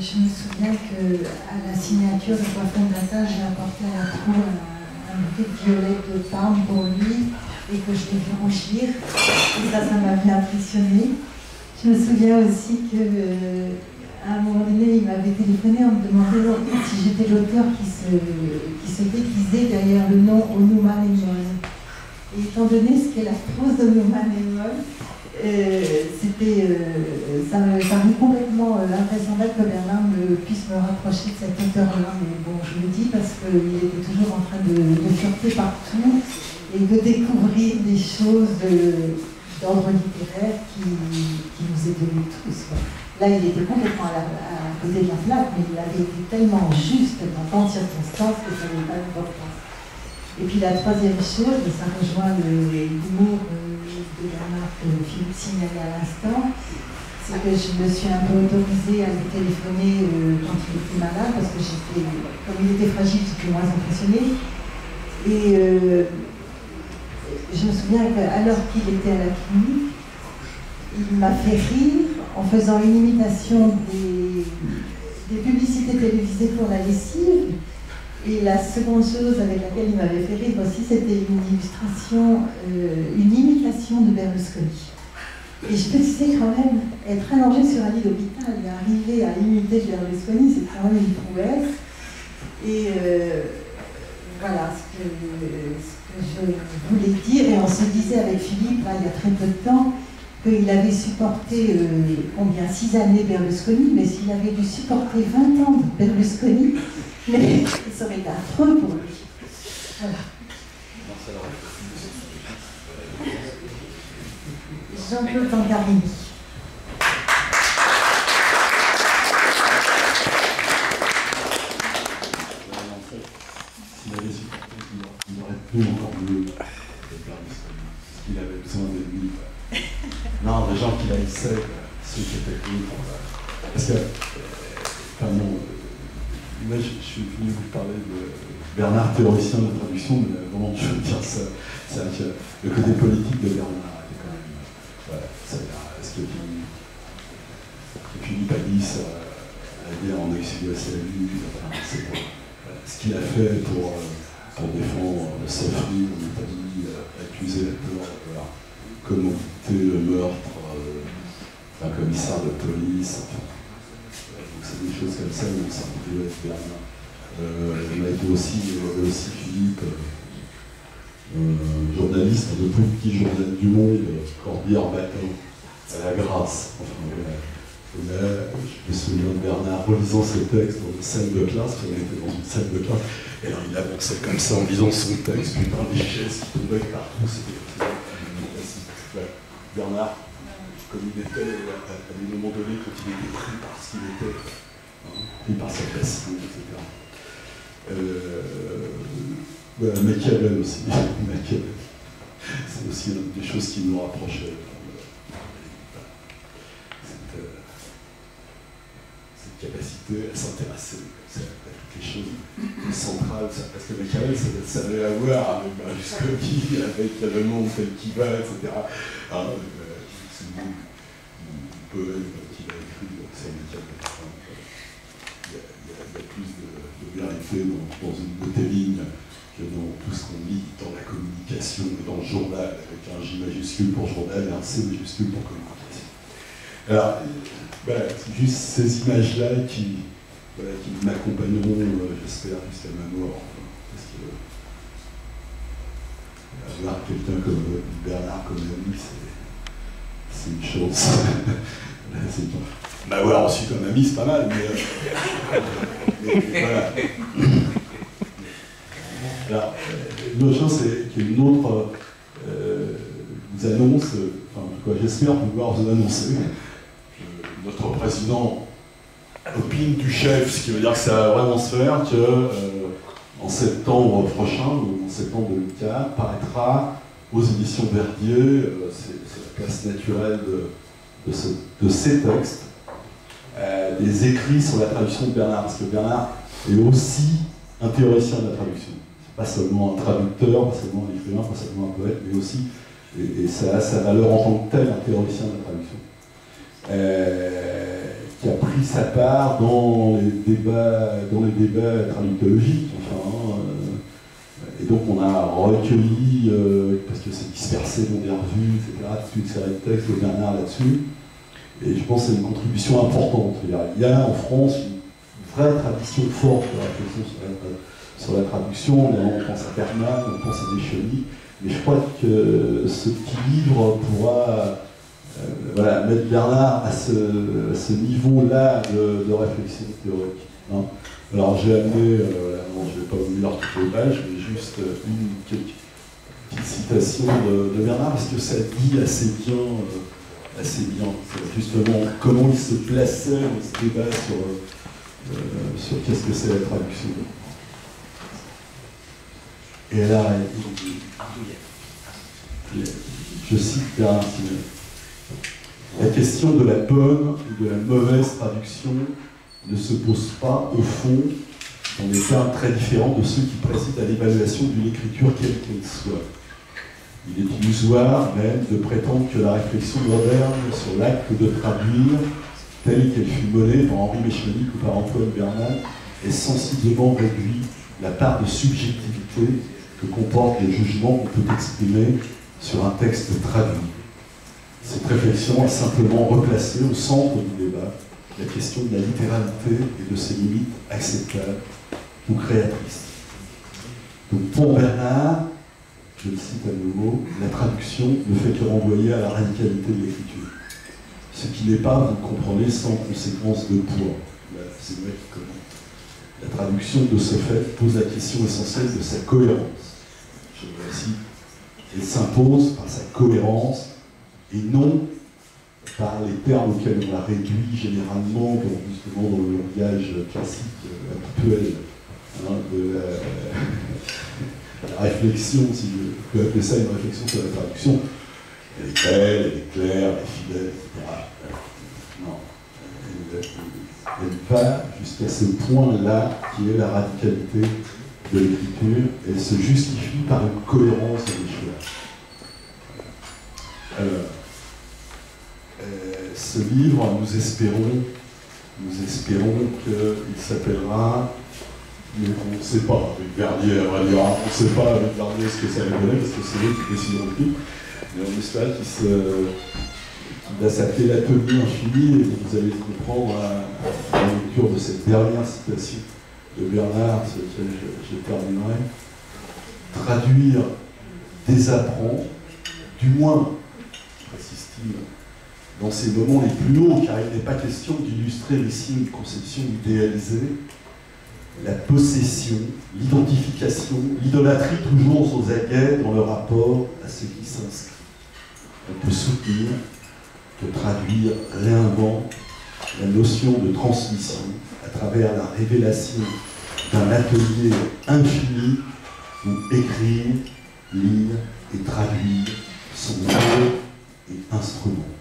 je me souviens qu'à la signature de Coiffon d'Atta, j'ai apporté à la trou un bouquet de violettes de Parme pour lui et que je l'ai vu rougir. Et ça m'avait impressionné. Je me souviens aussi qu'à un moment donné, il m'avait téléphoné en me demandant si j'étais l'auteur qui se déguisait derrière le nom Onuma Nemol. Et étant donné ce qu'est la prose d'Onuma Nemol, ça me paraît complètement invraisemblable que Bernard puisse me rapprocher de cet auteur-là. Mais bon, je le dis parce qu'il était toujours en train de fureter partout et de découvrir des choses d'ordre littéraire qui nous étonnent tous. Là, il était complètement à côté de la plaque, mais il avait été tellement juste dans tant de circonstances que ça n'avait pas d'importance. Et puis la troisième chose, et ça rejoint l'humour de Bernard que Philippe signalait à l'instant, c'est que je me suis un peu autorisée à lui téléphoner quand il était malade, parce que comme il était fragile, j'étais moins impressionnée. Et je me souviens qu'alors qu'il était à la clinique, il m'a fait rire en faisant une imitation des publicités télévisées pour la lessive. Et la seconde chose avec laquelle il m'avait fait rire aussi, c'était une imitation de Berlusconi. Et je me disais quand même, être allongé sur un lit d'hôpital et arriver à imiter Berlusconi, c'est quand même une prouesse. Et voilà ce que je voulais dire. Et on se disait avec Philippe, là, il y a très peu de temps, qu'il avait supporté, 6 années Berlusconi, mais s'il avait dû supporter 20 ans de Berlusconi, mais ça aurait été affreux pour lui. Voilà. Jean-Claude Tangarini. S'il avait supporté, il aurait pu encore mieux Berlusconi. Parce qu'il avait besoin de lui. Non, des gens qui haïssaient, ceux qui étaient contre. Parce que, moi, je suis venu vous parler de Bernard, théoricien de la traduction, mais vraiment, je veux dire, c'est que le côté politique de Bernard était quand même. Voilà, ce que Philippe a dit, la guerre en Ex-Yougoslavie, ce qu'il a fait pour défendre Sofri en Italie, accuser la peur de la commodité, le meurtre, un commissaire de police. Donc c'est des choses comme ça où ça pouvait être Bernard. Il a été aussi Philippe, journaliste de tout petit journal du Monde, Corbière Matin, à la Grâce. Je me souviens de Bernard relisant ses textes dans une salle de classe, on était dans une salle de classe, et alors il avançait comme ça en lisant son texte, puis par les chaises qui tombaient partout, c'était Bernard, comme il était à des moments donnés, quand il était pris par ce qu'il était, pris par sa passion, etc. Machiavel aussi. Machiavel. C'est aussi une des choses qui nous rapprochait. Cette capacité à s'intéresser à toutes les choses centrales, parce que Machiavel, ça avait à voir avec Berlusconi, avec le monde tel qu'il va, etc. C'est un poème qu'il a écrit sur Machiavel. Il y a plus de vérité dans une de tes lignes que dans tout ce qu'on lit dans la communication et dans le journal, avec un J majuscule pour journal et un C majuscule pour communication. Alors, voilà, c'est juste ces images-là qui m'accompagneront, j'espère, jusqu'à ma mort. Parce que avoir quelqu'un comme Bernard comme ami, c'est une chance. M'avoir reçu comme ami, c'est pas mal, mais voilà. Alors, une autre chose, c'est qu'il y a une autre vous annonce, enfin, en tout cas, j'espère pouvoir vous annoncer que notre président opine du chef, ce qui veut dire que ça va vraiment se faire, que en septembre prochain, en septembre 2004, paraîtra aux éditions Verdier, c'est la place naturelle de ces textes, des écrits sur la traduction de Bernard, parce que Bernard est aussi un théoricien de la traduction. Pas seulement un traducteur, pas seulement un écrivain, pas seulement un poète, mais aussi, et ça a sa valeur en tant que tel, un théoricien de la traduction, qui a pris pris sa part dans les débats traductologiques. Enfin, et donc on a recueilli, parce que c'est dispersé dans des revues, etc., toute une série de textes de Bernard là-dessus. Et je pense que c'est une contribution importante. Il y a en France une vraie tradition forte de réflexion sur la traduction. On pense à Bergman, on pense à Descheny. Mais je crois que ce petit livre pourra voilà, mettre Bernard à ce niveau-là de réflexion théorique. Hein. Alors j'ai amené, non, je ne vais pas vous lire toutes les pages, mais juste quelques petites citations de Bernard, parce que ça dit assez bien justement comment il se plaçait dans ce débat sur qu'est-ce que c'est la traduction. Et là, je cite Bernard Simet. La question de la bonne ou de la mauvaise traduction ne se pose pas, au fond, dans des termes très différents de ceux qui président à l'évaluation d'une écriture quelle qu'elle soit. Il est illusoire même de prétendre que la réflexion moderne sur l'acte de traduire, telle qu'elle fut menée par Henri Méchanique ou par Antoine Berman, est sensiblement réduite la part de subjectivité que comportent les jugements qu'on peut exprimer sur un texte traduit. Cette réflexion est simplement replacée au centre du débat la question de la littéralité et de ses limites acceptables ou créatrices. Donc pour Bernard, je le cite à nouveau, la traduction ne fait que renvoyer à la radicalité de l'écriture. Ce qui n'est pas, vous le comprenez, sans conséquence de poids. Là, c'est vrai qu'il commente. La traduction, de ce fait, pose la question essentielle de sa cohérence. Je le cite. Elle s'impose par sa cohérence et non par les termes auxquels on la réduit généralement, justement dans le langage classique habituel, hein, de la réflexion, si je peux appeler ça une réflexion sur la traduction. Elle est belle, elle est claire, elle est fidèle, etc. Non. Elle va jusqu'à ce point-là qui est la radicalité de l'écriture. Elle se justifie par une cohérence des choix. Alors, ce livre, nous espérons qu'il s'appellera, mais on ne sait pas, avec Verdier, à vrai dire, on ne sait pas avec Verdier ce que ça va donner, parce que c'est eux qui décident le prix, mais on espère qu'il va s'appeler l'atelier infini, et vous allez comprendre à la lecture de cette dernière citation de Bernard, sur laquelle je terminerai. Traduire désapprend, du moins, précise-t-il, dans ces moments les plus hauts, car il n'est pas question d'illustrer les signes de conception idéalisée, la possession, l'identification, l'idolâtrie toujours aux aguets dans le rapport à ce qui s'inscrit. On peut soutenir que traduire réinvente la notion de transmission à travers la révélation d'un atelier infini où écrire, lire et traduire sont mots et instruments.